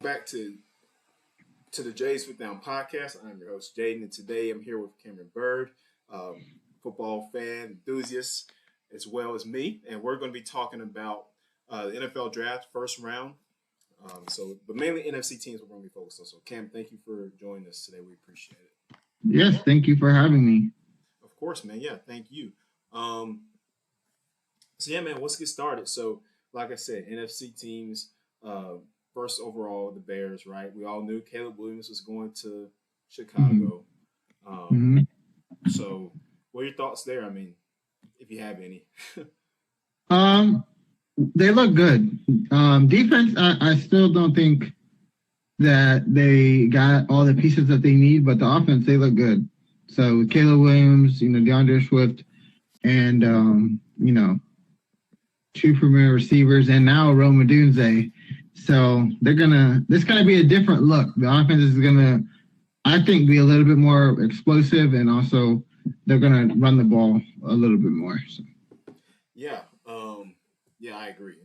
back to the Jays Sit Down podcast. I'm your host Jaden, and today I'm here with Cameron Byrd, football fan enthusiast, as well as me, and we're going to be talking about the NFL draft, first round. But mainly NFC teams we're going to be focused on. So, Cam, thank you for joining us today. We appreciate it. Yes, thank you for having me. Of course, man. Yeah, thank you. Man, let's get started. So, like I said, NFC teams. First overall, the Bears, right? We all knew Caleb Williams was going to Chicago. So, what are your thoughts there? I mean, if you have any. They look good. Defense, I still don't think that they got all the pieces that they need, but the offense, they look good. So, with Caleb Williams, DeAndre Swift, and, two premier receivers, and now Rome Odunze. So this is going to be a different look. The offense is going to, I think, be a little bit more explosive, and also they're going to run the ball a little bit more. So. Yeah, I agree.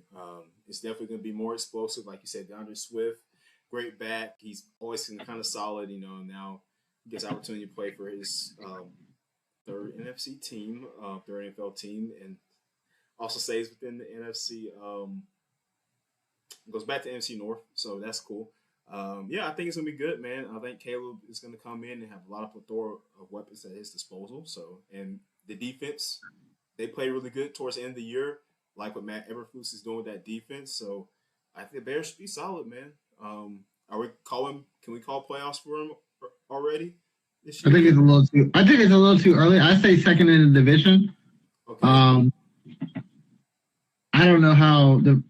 It's definitely going to be more explosive. Like you said, DeAndre Swift, great back. He's always been kind of solid, now he gets opportunity to play for his third NFC team, third NFL team, and also stays within the NFC. Goes back to NFC North, so that's cool. I think it's going to be good, man. I think Caleb is going to come in and have a lot of plethora of weapons at his disposal. So, and the defense, they play really good towards the end of the year, like what Matt Eberflus is doing with that defense. So, I think the Bears should be solid, man. Can we call playoffs for them already this year? I think it's a little too early. I say second in the division. Okay. I don't know how the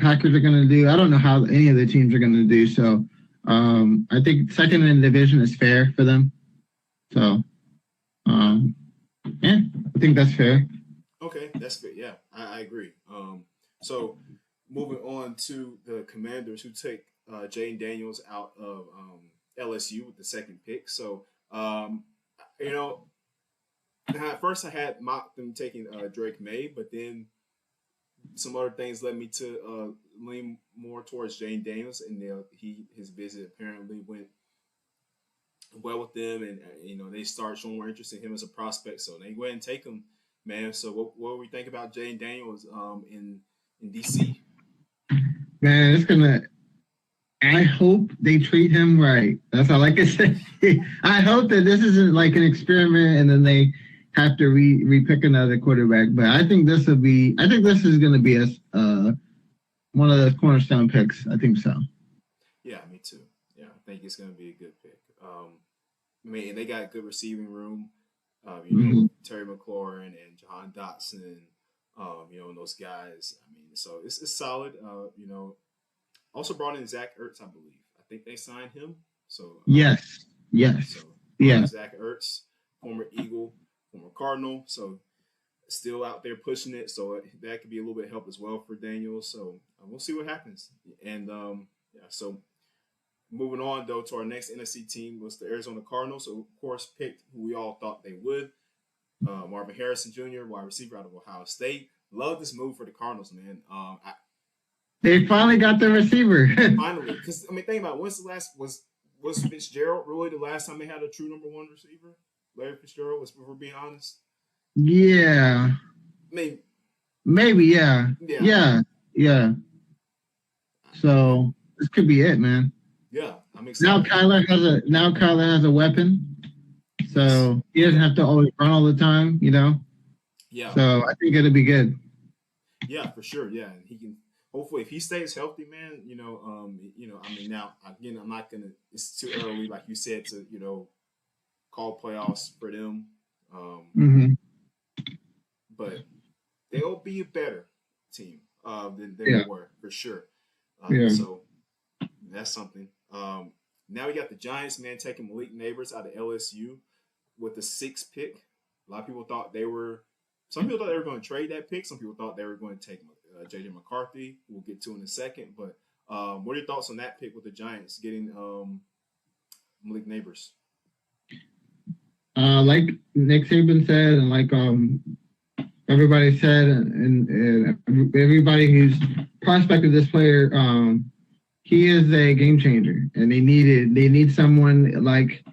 Packers are going to do. I don't know how any of the teams are going to do. So I think second in the division is fair for them. So, I think that's fair. Okay, that's fair. Yeah, I agree. So moving on to the Commanders, who take Jane Daniels out of LSU with the second pick. So, at first I had mocked them taking Drake May, but then some other things led me to lean more towards Jane Daniels, and his visit apparently went well with them, and they started showing more interest in him as a prospect, so they go ahead and take him, man. So what do we think about Jane Daniels in DC? Man, I hope they treat him right. That's all I can say. I hope that this isn't like an experiment and then they have to re-pick another quarterback. But I think this is going to be one of those cornerstone picks. I think so. Yeah, me too. Yeah, I think it's going to be a good pick. They got a good receiving room. Terry McLaurin and Jahan Dotson, and those guys. So it's solid. Also brought in Zach Ertz, I believe. I think they signed him. So yes. Zach Ertz, former Eagle, former Cardinal, so still out there pushing it. So that could be a little bit of help as well for Daniels. So we'll see what happens. And so moving on though to our next NFC team was the Arizona Cardinals. So of course picked who we all thought they would. Marvin Harrison Jr., wide receiver out of Ohio State. Love this move for the Cardinals, man. They finally got the receiver. Finally, because think about it, was Fitzgerald really the last time they had a true number one receiver? Larry Fitzgerald, if we're being honest. Yeah. Maybe, yeah. Yeah. So this could be it, man. Yeah, I'm excited. Now Kyler has a weapon, so he doesn't have to always run all the time, Yeah. So I think it'll be good. Yeah, for sure. Yeah, and he can. Hopefully, if he stays healthy, man, now again, I'm not gonna. It's too early, like you said, to call playoffs for them. But they'll be a better team than they were for sure. So that's something. Now we got the Giants, man, taking Malik Neighbors out of LSU with the 6th pick. A lot of people thought some people thought they were going to trade that pick. Some people thought they were going to take J.J. McCarthy. We'll get to in a second. But what are your thoughts on that pick with the Giants getting Malik Neighbors? Like Nick Saban said, and like everybody said, and everybody who's prospected this player he is a game changer, and they need someone like,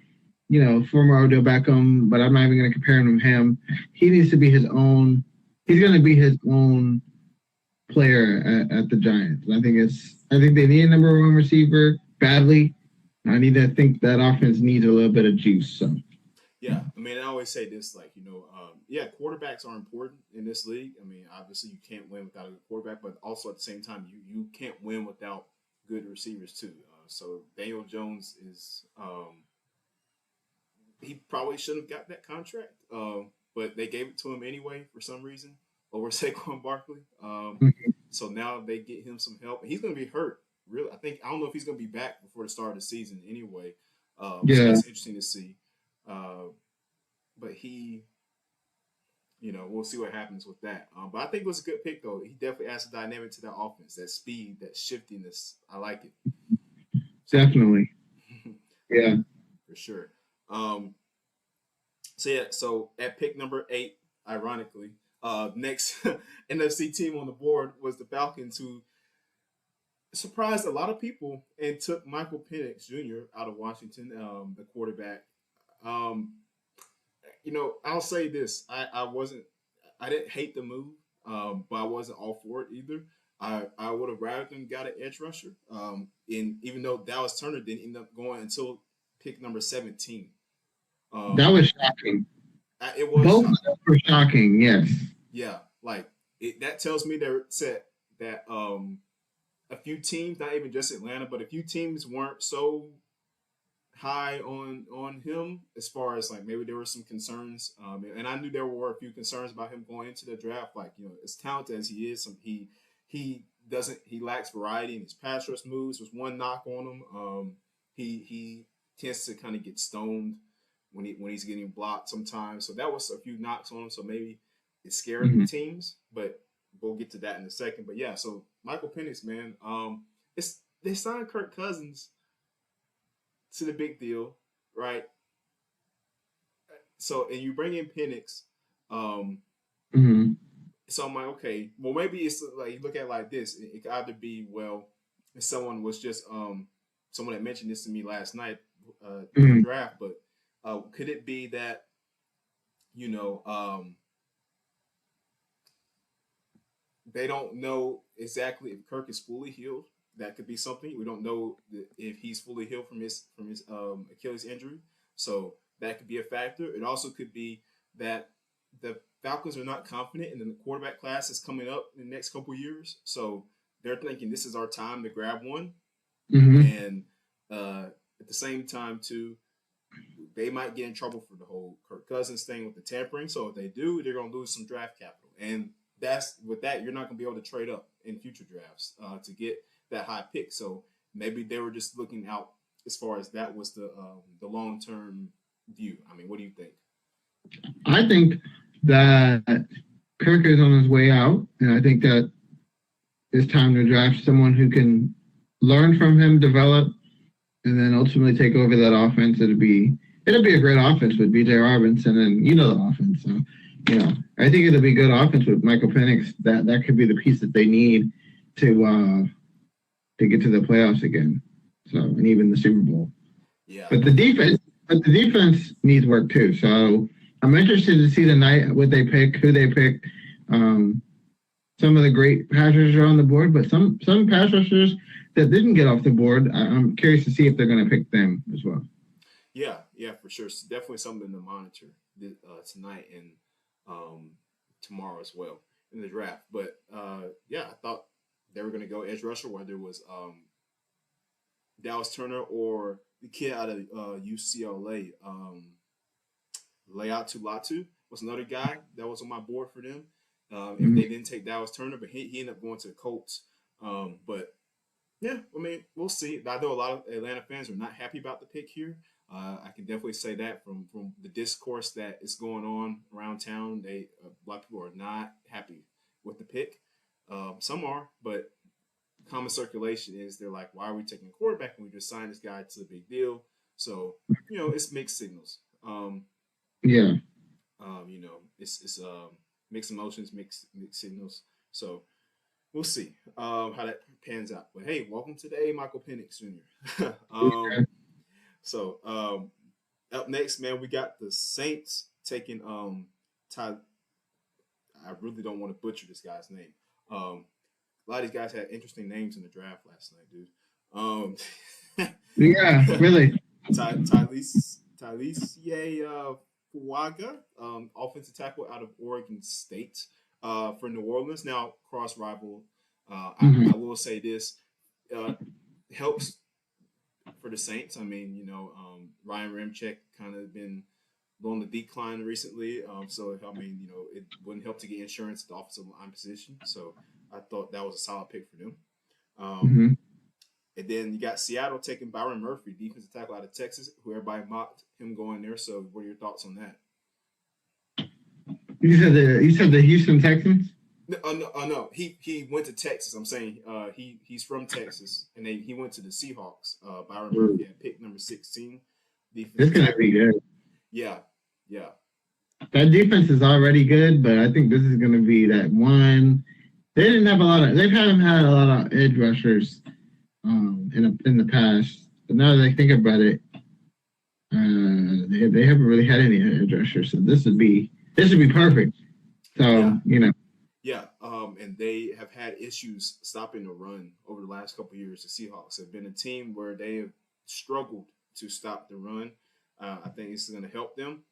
former Odell Beckham, but I'm not even going to compare him to him. He needs to be his own. He's going to be his own player at the Giants. And I think they need a number one receiver badly. I think that offense needs a little bit of juice. So Yeah, I mean, I always say this, like, yeah, quarterbacks are important in this league. I mean, obviously you can't win without a good quarterback, but also at the same time, you can't win without good receivers too. So Daniel Jones is he probably shouldn't have got that contract, but they gave it to him anyway for some reason over Saquon Barkley. So now they get him some help, and he's going to be hurt. Really, I don't know if he's going to be back before the start of the season anyway. So yeah, that's interesting to see. Uh, but we'll see what happens with that. But I think it was a good pick though. He definitely adds a dynamic to that offense, that speed, that shiftiness. I like it. So, definitely. Yeah. for sure. Um, so at pick number 8, ironically, next NFC team on the board was the Falcons, who surprised a lot of people and took Michael Penix Jr. out of Washington, the quarterback. Um, I'll say this: I didn't hate the move, but I wasn't all for it either. I would have rather than got an edge rusher. And even though Dallas Turner didn't end up going until pick number 17. That was shocking. It was Both shocking. were shocking. Yes. Yeah, like that tells me they're set that a few teams, not even just Atlanta, but a few teams weren't so high on him, as far as like maybe there were some concerns, and I knew there were a few concerns about him going into the draft. Like, as talented as he is, he lacks variety in his pass rush moves. Was one knock on him. He tends to kind of get stoned when he's getting blocked sometimes. So that was a few knocks on him. So maybe it scared teams, but we'll get to that in a second. But yeah, so Michael Penix, man, they signed Kirk Cousins to the big deal, right? So, and you bring in Penix, um, Mm-hmm. so I'm like, okay, well, maybe it's like you look at it like this. It could either be, well, if someone was just someone that mentioned this to me last night in the Mm-hmm. draft, but could it be that you know they don't know exactly if Kirk is fully healed? That could be something. We don't know if he's fully healed from his Achilles injury, so that could be a factor. It also could be that the Falcons are not confident in the quarterback class that's coming up in the next couple of years, so they're thinking this is our time to grab one, Mm-hmm. and at the same time too, they might get in trouble for the whole Kirk Cousins thing with the tampering. So if they do, they're going to lose some draft capital, and you're not going to be able to trade up in future drafts to get that high pick. So maybe they were just looking out as far as that was the long term view. I mean, what do you think? I think that Kirk is on his way out, and I think that it's time to draft someone who can learn from him, develop, and then ultimately take over that offense. It'll be a great offense with B.J. Robinson, and the offense. So, I think it'll be a good offense with Michael Penix. That could be the piece that they need to get to the playoffs again. So, and even the Super Bowl. Yeah, But the defense needs work too. So I'm interested to see tonight what they pick, who they pick. Some of the great pass rushers are on the board, but some pass rushers that didn't get off the board, I'm curious to see if they're going to pick them as well. yeah, for sure. It's definitely something to monitor tonight and tomorrow as well in the draft. But yeah, I thought they were going to go edge rusher, whether it was Dallas Turner or the kid out of UCLA, Layatu Latu was another guy that was on my board for them. If they didn't take Dallas Turner, but he ended up going to the Colts. But yeah, I mean, we'll see. I know a lot of Atlanta fans are not happy about the pick here. I can definitely say that from the discourse that is going on around town. A lot of people are not happy with the pick. Some are, but common circulation is they're like, why are we taking a quarterback when we just signed this guy to a big deal? So it's mixed signals. Yeah. It's mixed emotions, mixed signals. So we'll see how that pans out. But hey, welcome to the A. Michael Penix Jr. Up next, man, we got the Saints taking Ty. I really don't want to butcher this guy's name. A lot of these guys had interesting names in the draft last night, dude. Yeah, really. Tylise Fuaga, offensive tackle out of Oregon State for New Orleans. Now, cross rival. I will say this helps for the Saints. I mean, Ryan Ramczyk kind of been on the decline recently. So, I mean, it wouldn't help to get insurance at the offensive line position. So, I thought that was a solid pick for them. And then you got Seattle taking Byron Murphy, defensive tackle out of Texas, who everybody mocked him going there. So, what are your thoughts on that? You said the Houston Texans? No. He went to Texas. I'm saying he's from Texas, and he went to the Seahawks. Byron Murphy at pick number 16. It's gonna be good. Yeah. That defense is already good, but I think this is gonna be that one. They've had a lot of edge rushers in the past, but now that I think about it, they haven't really had any edge rushers. So this would be perfect. So Yeah, and they have had issues stopping the run over the last couple of years. The Seahawks have been a team where they have struggled to stop the run. I think this is going to help them.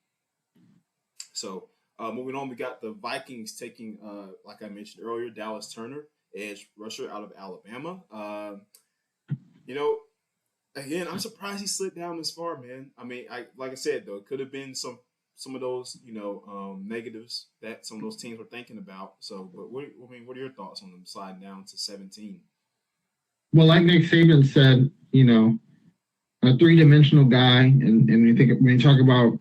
So moving on, we got the Vikings taking, like I mentioned earlier, Dallas Turner, edge rusher out of Alabama. Again, I'm surprised he slid down this far, man. I mean, like I said, though, it could have been some of those, negatives that some of those teams were thinking about. So, but what are your thoughts on them sliding down to 17? Well, like Nick Saban said, a three-dimensional guy, and when you talk about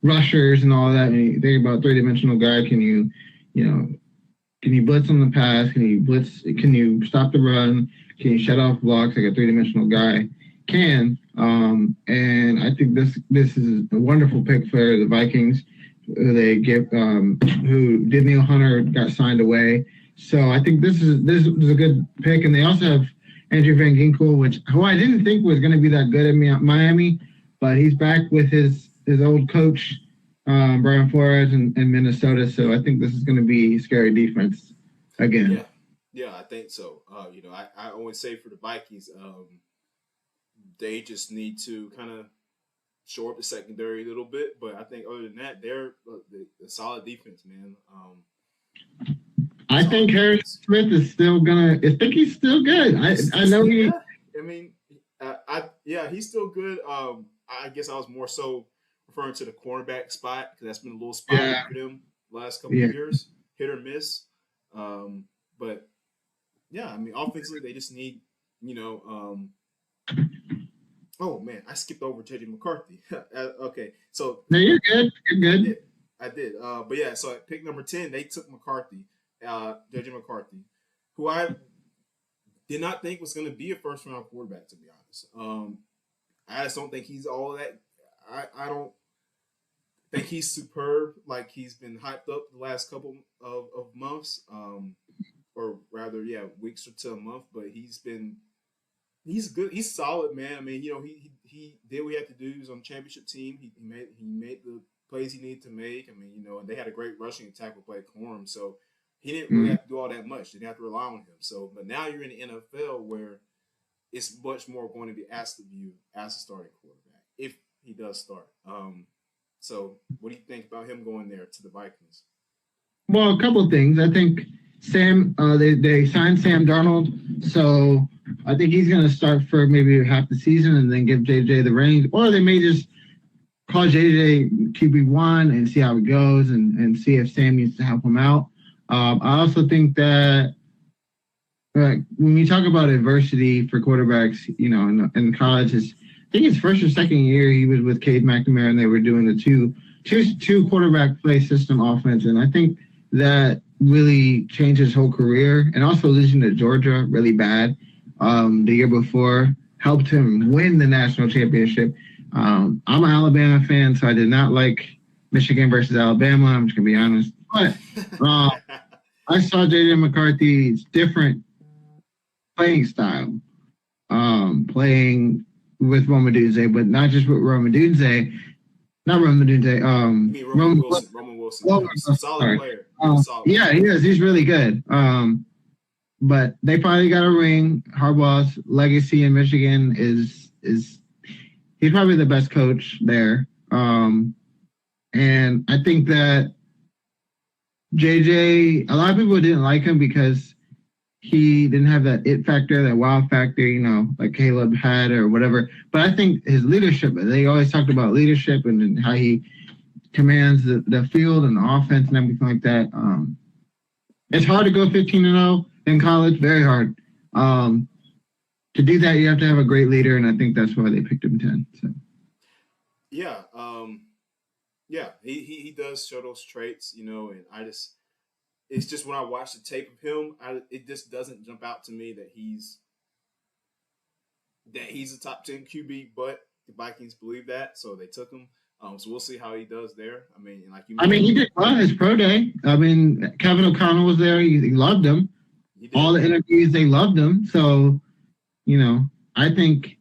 rushers and all that, and you think about three-dimensional guy, can you blitz on the pass? Can you stop the run? Can you shut off blocks like a three-dimensional guy can? And I think this is a wonderful pick for the Vikings. They give who Daniel Hunter got signed away, so I think this is a good pick. And they also have Andrew Van Ginkel, who I didn't think was going to be that good in Miami, but he's back with his old coach Brian Flores in Minnesota. So I think this is going to be scary defense again. Yeah, I think so. I always say for the Vikings, they just need to kind of shore up the secondary a little bit. But I think other than that, they're a solid defense, man. I think Harris Smith is still gonna. I think he's still good. I know he. I mean, he's still good. I guess I was more so referring to the cornerback spot because that's been a little spot for them last couple of years, hit or miss. But yeah, I mean, offensively they just need, oh man, I skipped over JJ McCarthy. Okay, so no, you're good. You're good. I did. But yeah, so at pick number 10, they took McCarthy, JJ McCarthy, who I did not think was going to be a first round quarterback, to be honest. I just don't think he's all that. I don't think he's superb like he's been hyped up the last couple of months, or rather, weeks or to a month. But he's good. He's solid, man. I mean, he did what he had to do. He was on the championship team. He made the plays he needed to make. I mean, and they had a great rushing attack with Blake Corum, so he didn't really have to do all that much. They didn't have to rely on him. So, but now you're in the NFL where it's much more going to be asked of you as a starting quarterback if he does start. So what do you think about him going there to the Vikings? Well, a couple of things. I think Sam, they signed Sam Darnold, so I think he's going to start for maybe half the season and then give JJ the reins, or they may just call JJ QB1 and see how it goes and see if Sam needs to help him out. I also think that when we talk about adversity for quarterbacks, in college, I think his first or second year he was with Cade McNamara and they were doing the two quarterback play system offense, and I think that really changed his whole career. And also losing to Georgia really bad the year before helped him win the national championship. I'm an Alabama fan, so I did not like Michigan versus Alabama. I'm just gonna be honest, but I saw JJ McCarthy's different playing style, playing with Romadunze, but not just with Romadunze. Not Romadunze. You mean Roman Wilson? Roman Wilson, yeah, he's a solid player. Yeah, he is. He's really good. But they finally got a ring. Harbaugh's legacy in Michigan is he's probably the best coach there. And I think that JJ, a lot of people didn't like him because he didn't have that it factor, that wow factor, like Caleb had or whatever. But I think his leadership, they always talked about leadership and how he commands the field and the offense and everything like that. It's hard to go 15-0 in college, very hard. To do that, you have to have a great leader, and I think that's why they picked him 10. So. Yeah, he does show those traits, and it's just when I watch the tape of him, it just doesn't jump out to me that he's a top 10 QB, but the Vikings believe that, so they took him. So we'll see how he does there. I mean, like you mentioned, he did well his pro day. I mean, Kevin O'Connell was there. He loved him. All the interviews, they loved him. So, I think,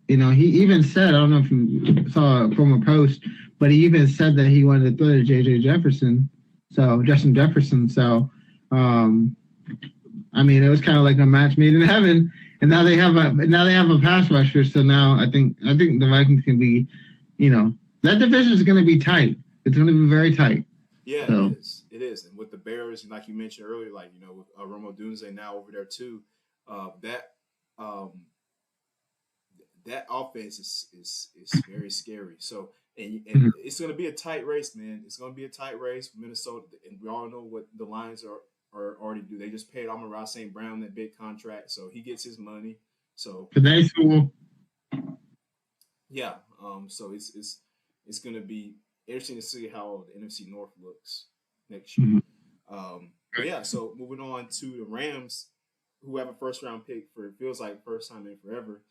he even said, I don't know if you saw from a post, but he even said that he wanted to throw to Justin Jefferson. So, it was kind of like a match made in heaven. And now they have a pass rusher. So now I think the Vikings can be, that division is going to be tight. It's going to be very tight. Yeah, so. It is. And with the Bears, and like you mentioned earlier, with Romo Dunze now over there too, that offense is very scary. So, and it's going to be a tight race, man. It's going to be a tight race for Minnesota. And we all know what the Lions are already do. They just paid Amon-Ra St. Brown that big contract, so he gets his money. So today's cool. Yeah. So it's going to be interesting to see how the NFC North looks next year. But yeah, so moving on to the Rams, who have a first round pick for, it feels like first time in forever.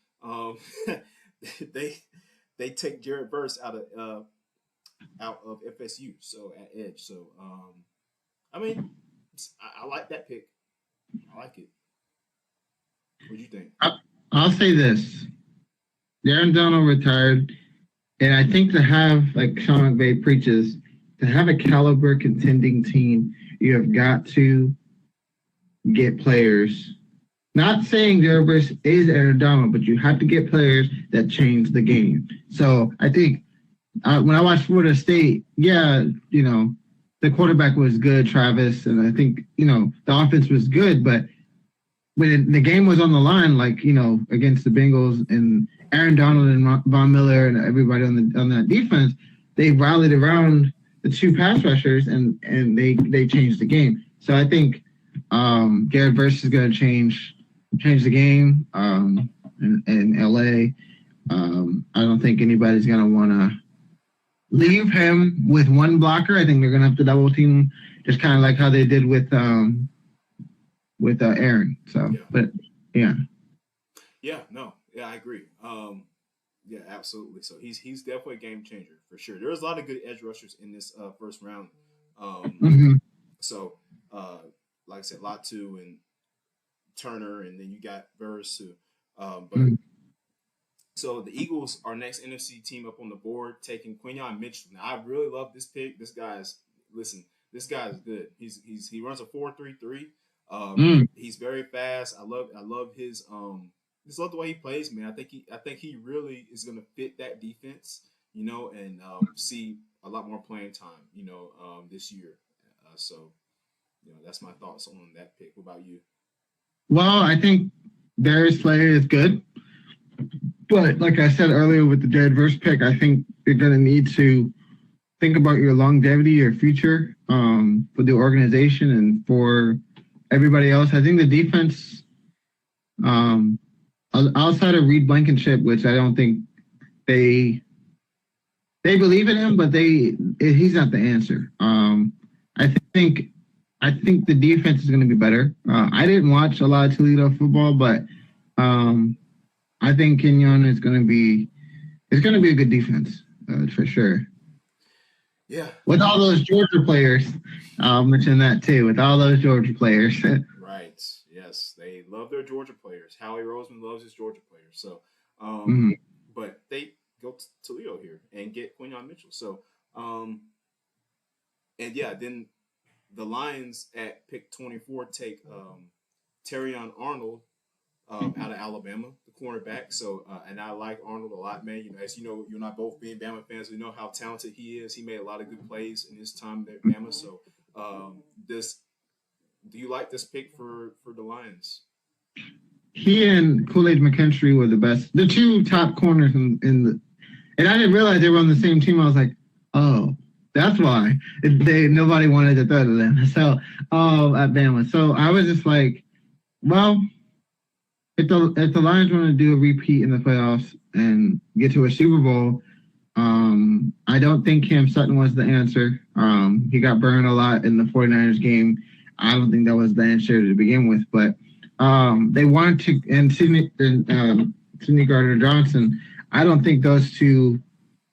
They take Jared Verse out of FSU, so at edge. So I like that pick. I like it. What do you think? I'll say this: Aaron Donald retired, and I think to have, like Sean McVay preaches, to have a caliber contending team, you have got to get players. Not saying Jared Verse is Aaron Donald, but you have to get players that change the game. So I think when I watched Florida State, the quarterback was good, Travis, and I think, the offense was good, but when the game was on the line, against the Bengals and Aaron Donald and Von Miller and everybody on that defense, they rallied around the two pass rushers and they changed the game. So I think Jared Verse is going to change the game in LA. I don't think anybody's going to want to leave him with one blocker. I think they're going to have to double team, just kind of like how they did with Aaron. So, yeah. But yeah. Yeah, no, yeah, I agree. Yeah, absolutely. So he's definitely a game changer for sure. There's a lot of good edge rushers in this first round. So, like I said, Latu and Turner, and then you got Burris too. So the Eagles are next NFC team up on the board, taking Quinyon Mitchell. Now I really love this pick. This guy is good. He runs a 4.33. He's very fast. I love his just love the way he plays, man. I think he really is gonna fit that defense, and see a lot more playing time, this year. So that's my thoughts on that pick. What about you? Well, I think Darius Slay is good. But like I said earlier with the Jared Verse pick, I think you're going to need to think about your longevity, your future for the organization and for everybody else. I think the defense, outside of Reed Blankenship, which I don't think they believe in him, but he's not the answer. I think the defense is going to be better. I didn't watch a lot of Toledo football, but I think Kenyon is going to be a good defense for sure. Yeah. With all those Georgia players, I'll mention that too. With all those Georgia players. Right. Yes, they love their Georgia players. Howie Roseman loves his Georgia players. So, Mhm. but they go to Toledo here and get Quinyon Mitchell. So, um, and yeah, then the Lions at pick 24 take Terrion Arnold out of Alabama, the cornerback. So, and I like Arnold a lot, man. You know, as you know, you and I both being Bama fans, we know how talented he is. He made a lot of good plays in his time at Bama. So, this do you like this pick for the Lions? He and Kool-Aid McKinstry were the best, the two top corners in the. And I didn't realize they were on the same team. I was like, oh, that's why nobody wanted to throw to them. So, at Bama. So I was just like, well, if the Lions want to do a repeat in the playoffs and get to a Super Bowl, I don't think Cam Sutton was the answer. He got burned a lot in the 49ers game. I don't think that was the answer to begin with, but they wanted to, and Sidney Gardner Johnson, I don't think those two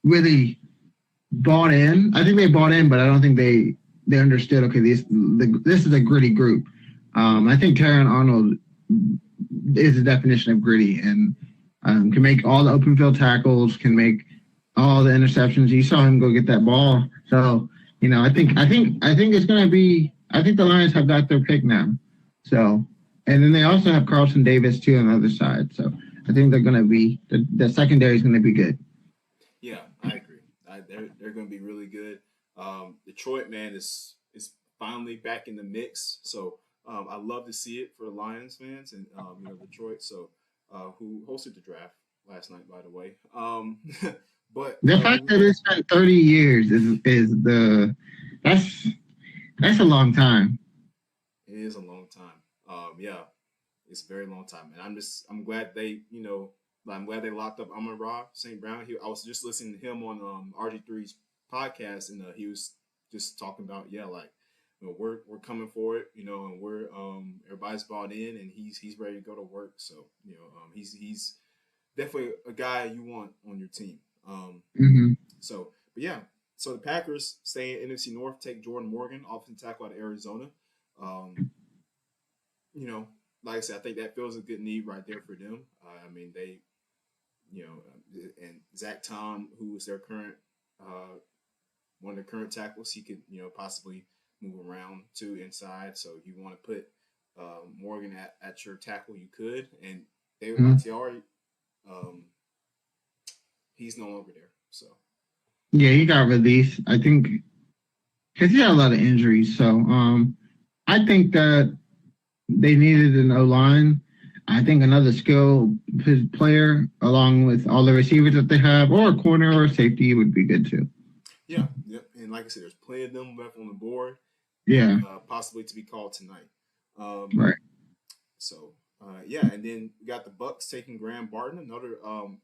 really bought in. I think they bought in, but I don't think they understood, okay, this is a gritty group. I think Taron Arnold is the definition of gritty and can make all the open field tackles, can make all the interceptions. You saw him go get that ball. So, you know, I think it's going to be, I think the Lions have got their pick now. So, and then they also have Carlton Davis too on the other side. So I think they're going to be, the secondary is going to be good. Yeah, I agree. They're going to be really good. Detroit, man, is finally back in the mix. So I love to see it for the Lions fans and you know, Detroit. So who hosted the draft last night, by the way. But the fact that it's been 30 years that's a long time. It is a long time. Yeah, it's a very long time, and I'm glad they, you know, I'm glad they locked up Amon-Ra St. Brown. I was just listening to him on RG3's podcast, and he was just talking about, yeah, like, you know, we're coming for it, you know, and we're everybody's bought in, and he's ready to go to work. So, you know, he's definitely a guy you want on your team. Mm-hmm. So, but yeah, so the Packers stay in NFC North, take Jordan Morgan, offensive tackle out of Arizona. You know, like I said, I think that fills a good need right there for them. I mean, they, you know, and Zach Tom, who is their current one of the current tackles, he could, you know, possibly move around to inside. So if you want to put Morgan at your tackle, you could. And David Bakhtiari, he's no longer there. So yeah, he got released. I think because he had a lot of injuries. So I think that they needed an O line. I think another skill player, along with all the receivers that they have, or a corner or a safety, would be good too. Yeah, yep. And like I said, there's plenty of them left on the board. Yeah, possibly to be called tonight. Right. So yeah, and then we got the Bucks taking Graham Barton, another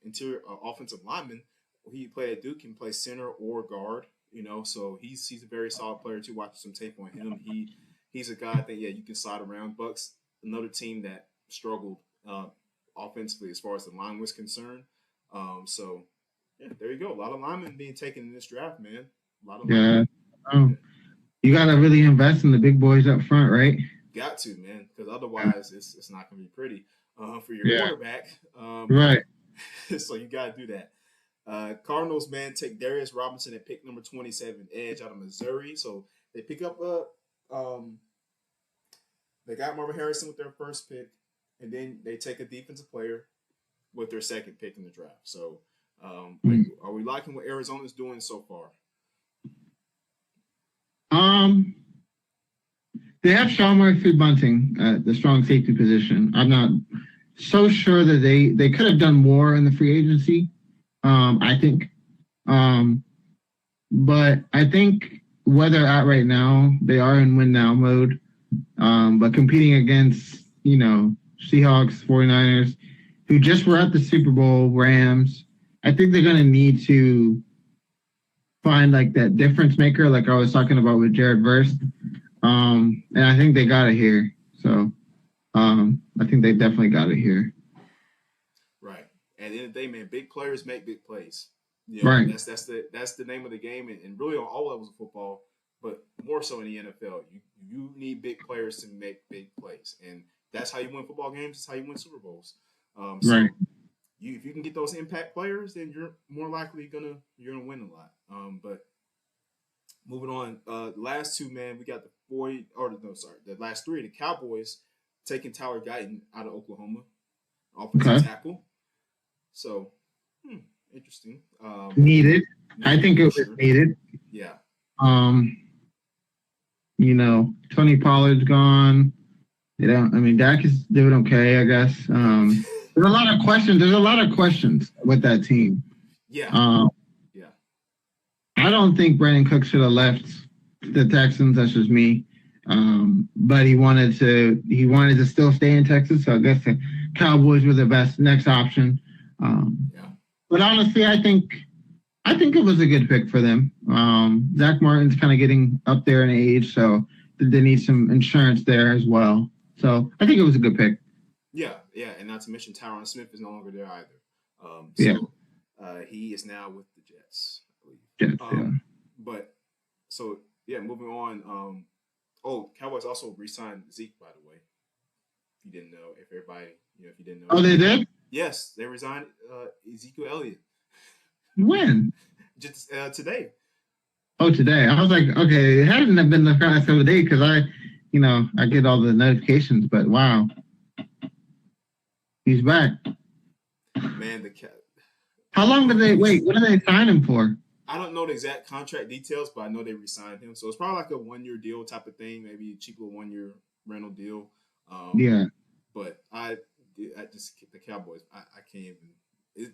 interior offensive lineman. He played at Duke, can play center or guard. You know, so he's a very solid player too. Watching some tape on him, he's a guy that, yeah, you can slide around. Bucks, another team that struggled offensively as far as the line was concerned. So yeah, there you go. A lot of linemen being taken in this draft, man. A lot of linemen. You got to really invest in the big boys up front, right? Got to, man, because otherwise it's not going to be pretty for your quarterback. Right. So you got to do that. Cardinals, man, take Darius Robinson at pick number 27, edge out of Missouri. So they pick up they got Marvin Harrison with their first pick, and then they take a defensive player with their second pick in the draft. So are we liking what Arizona's doing so far? They have Sean Murphy-Bunting at the strong safety position. I'm not so sure that they could have done more in the free agency. I think, but I think where they're at right now, they are in win now mode. But competing against, you know, Seahawks, 49ers, who just were at the Super Bowl, Rams, I think they're going to need to find like that difference maker, like I was talking about with Jared Verse. And I think they got it here. So I think they definitely got it here. Right. And at the end of the day, man, big players make big plays. Yeah, Right. that's the name of the game, and really on all levels of football, but more so in the NFL. You need big players to make big plays, and that's how you win football games. That's how you win Super Bowls. Right. So if you can get those impact players, then you're more likely you're gonna win a lot. But moving on, the last two, man, we got the last three, the Cowboys taking Tyler Guyton out of Oklahoma, offensive Okay. tackle. So, interesting. Needed. I Needed think it for was sure. needed. Yeah. Um, Tony Pollard's gone. I mean, Dak is doing okay, I guess. There's a lot of questions. There's a lot of questions with that team. Yeah. Yeah. I don't think Brandon Cook should have left the Texans. That's just me. But he wanted to still stay in Texas. So I guess the Cowboys were the best next option. Yeah. But honestly, I think it was a good pick for them. Zach Martin's kind of getting up there in age, so they need some insurance there as well. So I think it was a good pick. Yeah, yeah, and not to mention Tyron Smith is no longer there either. Yeah. So he is now with the Jets, I believe. Jets, yeah. But so yeah, moving on. Cowboys also re-signed Zeke, by the way. If you didn't know, if everybody, if you didn't know. Oh, they did? Yes, they resigned Ezekiel Elliott. When? Just today. Oh, today. I was like, okay, it hasn't been the past couple of days because I get all the notifications, but wow. He's back. Man, how long did they wait? What did they sign him for? I don't know the exact contract details, but I know they re-signed him. So it's probably like a 1-year deal type of thing, maybe a cheaper 1-year rental deal. Yeah. But I just the Cowboys. I can't even.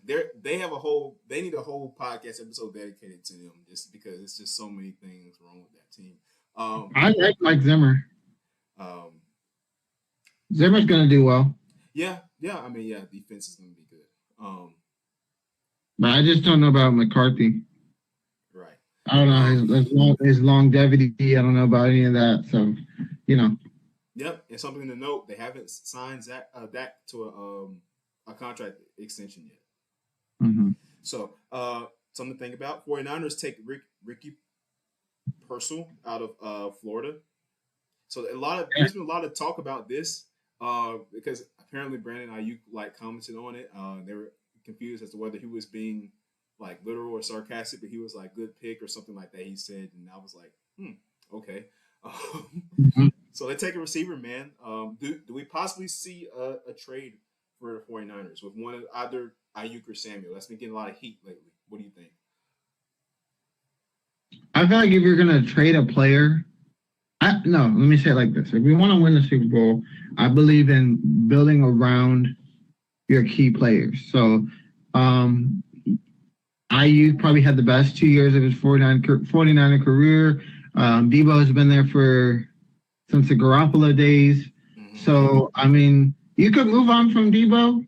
They need a whole podcast episode dedicated to them, just because it's just so many things wrong with that team. I like Zimmer. Zimmer's gonna do well. Yeah. I mean, yeah, defense is gonna be good. But I just don't know about McCarthy. Right. I don't know his longevity. I don't know about any of that. So, Yep, and something to note: they haven't signed Dak to a contract extension yet. Mm-hmm. So, something to think about: 49ers take Ricky Pearsall out of Florida. So there's been a lot of talk about this because apparently Brandon Ayuk commented on it. They were confused as to whether he was being literal or sarcastic, but he was like good pick or something like that. He said, and I was like, okay. Mm-hmm. So they take a receiver, man. Do we possibly see a trade for the 49ers with one of either Ayuk or Samuel? That's been getting a lot of heat lately. What do you think? I feel like if you're gonna trade a player, let me say it like this: if we want to win the Super Bowl, I believe in building around your key players. So, Ayuk probably had the best 2 years of his 49er career. Debo has been there since the Garoppolo days. Mm-hmm. So, I mean, you could move on from Debo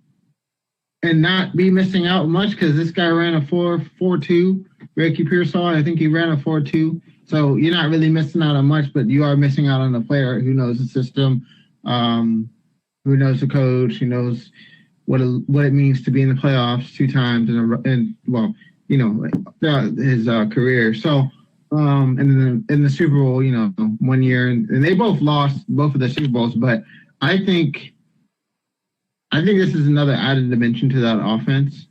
and not be missing out much because this guy ran a 4.42. Ricky Pearsall, I think he ran a 4.2. So you're not really missing out on much, but you are missing out on a player who knows the system, who knows the coach, who knows what it means to be in the playoffs 2 times throughout his career. So, and then in the Super Bowl, 1 year, and they both lost both of the Super Bowls. But I think this is another added dimension to that offense.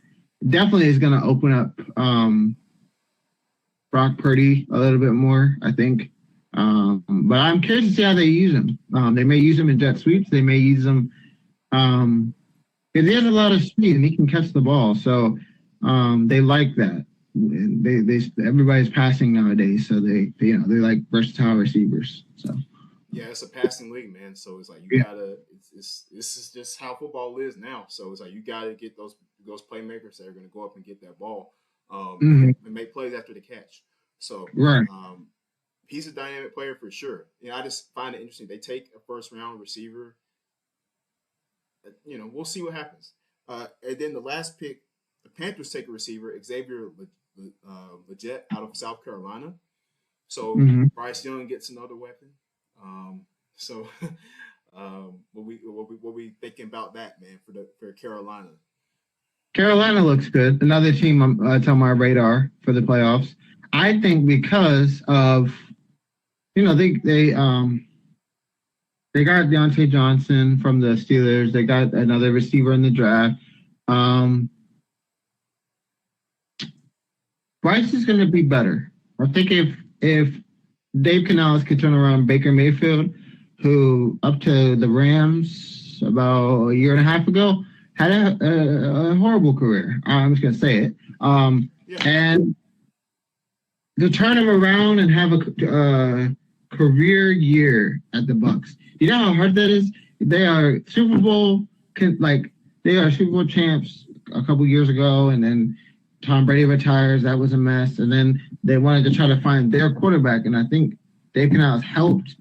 Definitely is going to open up Brock Purdy a little bit more, I think. But I'm curious to see how they use him. They may use him in jet sweeps. They may use him because he has a lot of speed and he can catch the ball. So they like that. Everybody's passing nowadays, so they like versatile receivers. So yeah, it's a passing league, man. So it's like you gotta. This is just how football is now. So it's like you gotta get those playmakers that are gonna go up and get that ball, and make plays after the catch. So right. He's a dynamic player for sure. I just find it interesting. They take a first round receiver. We'll see what happens. And then the last pick, the Panthers take a receiver, Xavier Legette out of South Carolina. So Bryce Young gets another weapon. What we thinking about that, man, for Carolina? Carolina looks good. Another team that's on my radar for the playoffs. I think because of they got Deontay Johnson from the Steelers. They got another receiver in the draft. Um, Bryce is going to be better. I think if Dave Canales could turn around Baker Mayfield, who up to the Rams about a year and a half ago had a horrible career. I'm just going to say it. And to turn him around and have a career year at the Bucks. You know how hard that is? They are Super Bowl champs a couple years ago, and then Tom Brady retires. That was a mess. And then they wanted to try to find their quarterback, and I think Dave Canales helped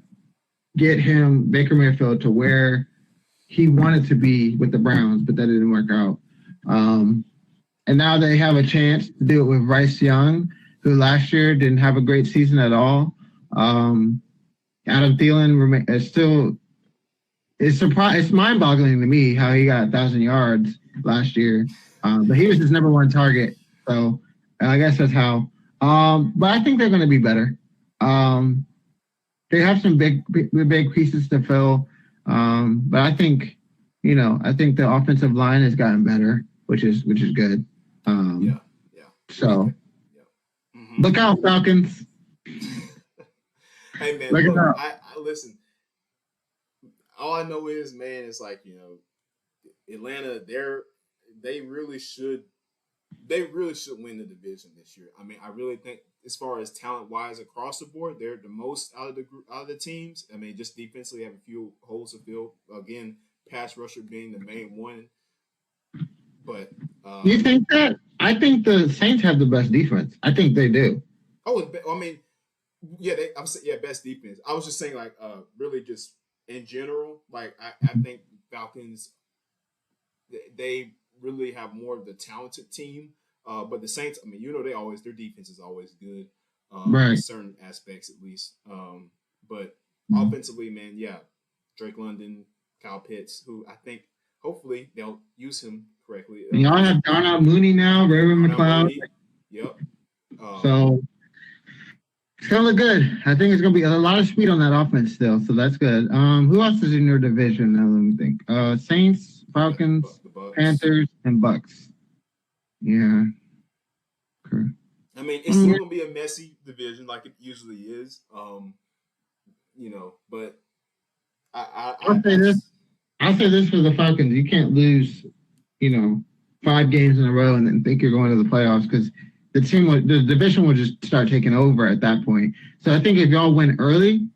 get him, Baker Mayfield, to where he wanted to be with the Browns, but that didn't work out. And now they have a chance to do it with Bryce Young, who last year didn't have a great season at all. Adam Thielen is still. It's mind-boggling to me how he got 1,000 yards last year, but he was his number one target. So I guess that's how. But I think they're going to be better. They have some big pieces to fill, but I think the offensive line has gotten better, which is good. So look out, Falcons. Hey man, look, I listen. All I know is, man, it's like, Atlanta. They really should win the division this year. I mean, I really think as far as talent wise across the board, they're the most out of the teams. I mean, just defensively have a few holes to fill. Again, pass rusher being the main one. But you think that? I think the Saints have the best defense. I think they do. I mean, yeah, best defense. I was just saying, like, really just in general, like I think Falcons, they really have more of the talented team. But the Saints, I mean, their defense is always good, right? In certain aspects at least. But offensively, man, yeah, Drake London, Kyle Pitts, who I think hopefully they'll use him correctly. Y'all have Darnell Mooney now, Raven McLeod. Yep. So it's gonna look good. I think it's gonna be a lot of speed on that offense still, so that's good. Who else is in your division now? Let me think. Saints, Falcons, Panthers, and Bucks. Yeah. Okay. I mean, it's still gonna be a messy division like it usually is. But I'll say this for the Falcons: you can't lose, 5 games in a row and then think you're going to the playoffs, because the division will just start taking over at that point. So I think if y'all win early,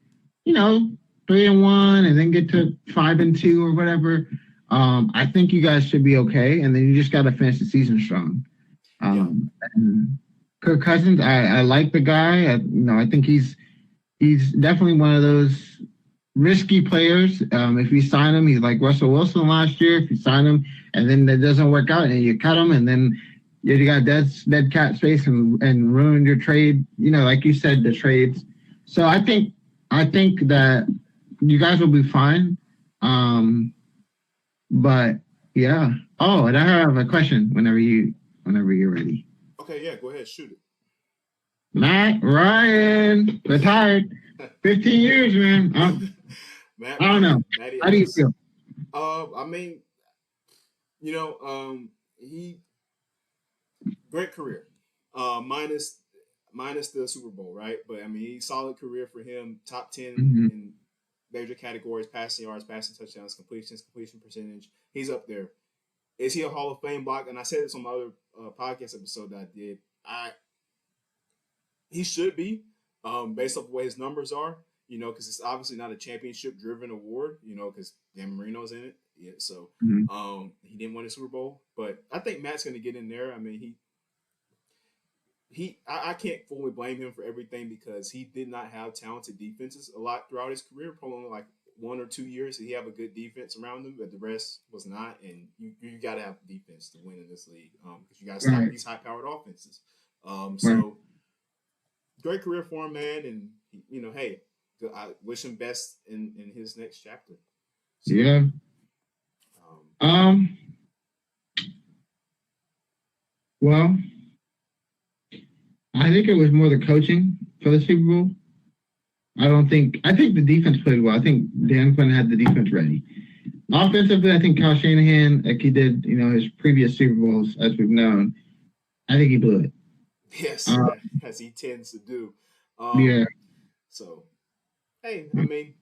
3-1, and then get to 5-2 or whatever, I think you guys should be okay. And then you just got to finish the season strong. And Kirk Cousins, I like the guy. I think he's definitely one of those risky players. If you sign him, he's like Russell Wilson last year. If you sign him and then that doesn't work out and you cut him, and then you got dead cap space and ruined your trade, like you said, the trades. So I think that you guys will be fine. But yeah. Oh, and I have a question whenever you're ready. Okay, yeah, go ahead, shoot it. Matt Ryan retired. 15 years, man. I don't know. How do you feel? I mean, he great career. Minus the Super Bowl, right? But I mean, solid career for him. Top 10 in major categories: passing yards, passing touchdowns, completion percentage. He's up there. Is he a Hall of Fame block? And I said this on my other podcast episode that I did. He should be, based off the way his numbers are. Because it's obviously not a championship-driven award. Because Dan Marino's in it. Yeah, so he didn't win a Super Bowl, but I think Matt's going to get in there. I mean, I can't fully blame him for everything, because he did not have talented defenses a lot throughout his career. Probably only like 1 or 2 years he have a good defense around him, but the rest was not. And you got to have defense to win in this league, because you got to stop these high-powered offenses. So great career for him, man. And hey, I wish him best in his next chapter. So, yeah. Well, I think it was more the coaching for the Super Bowl. I think the defense played well. I think Dan Quinn had the defense ready. Offensively, I think Kyle Shanahan, like he did, his previous Super Bowls, as we've known, I think he blew it. Yes, Uh, as he tends to do. yeah, So hey, I mean,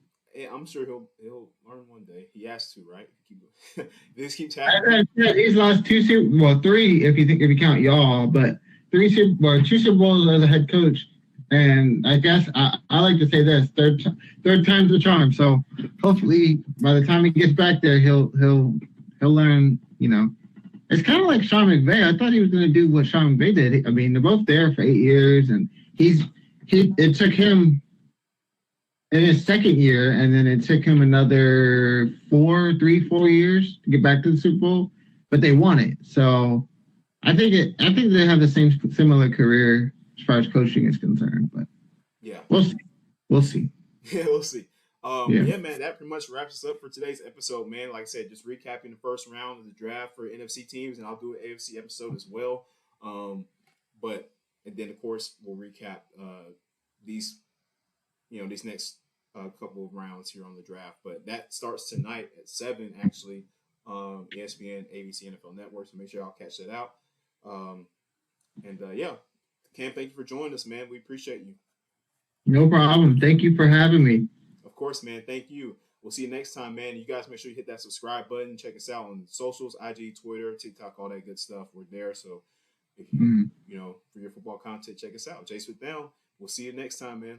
I'm sure he'll learn one day. He has to, right? This keeps happening. He's lost three if you count y'all, but two Super Bowls as a head coach, and I guess I like to say this third time's the charm. So hopefully by the time he gets back there, he'll learn. It's kind of like Sean McVay. I thought he was going to do what Sean McVay did. I mean, they're both there for 8 years, and it took him in his second year, and then it took him another 4 years to get back to the Super Bowl, but they won it. So I think they have the similar career as far as coaching is concerned. But Yeah, we'll see. We'll see. yeah, we'll see. Yeah. Yeah, man, that pretty much wraps us up for today's episode, man. Like I said, just recapping the first round of the draft for NFC teams, and I'll do an AFC episode as well. But and then of course we'll recap these these next couple of rounds here on the draft. But that starts tonight at 7, actually, ESPN, ABC, NFL Network. So make sure y'all catch that out. Yeah, Cam, thank you for joining us, man. We appreciate you. No problem. Thank you for having me. Of course, man. Thank you. We'll see you next time, man. You guys make sure you hit that subscribe button. Check us out on socials, IG, Twitter, TikTok, all that good stuff. We're there. So if you, for your football content, check us out. Jace with them. We'll see you next time, man.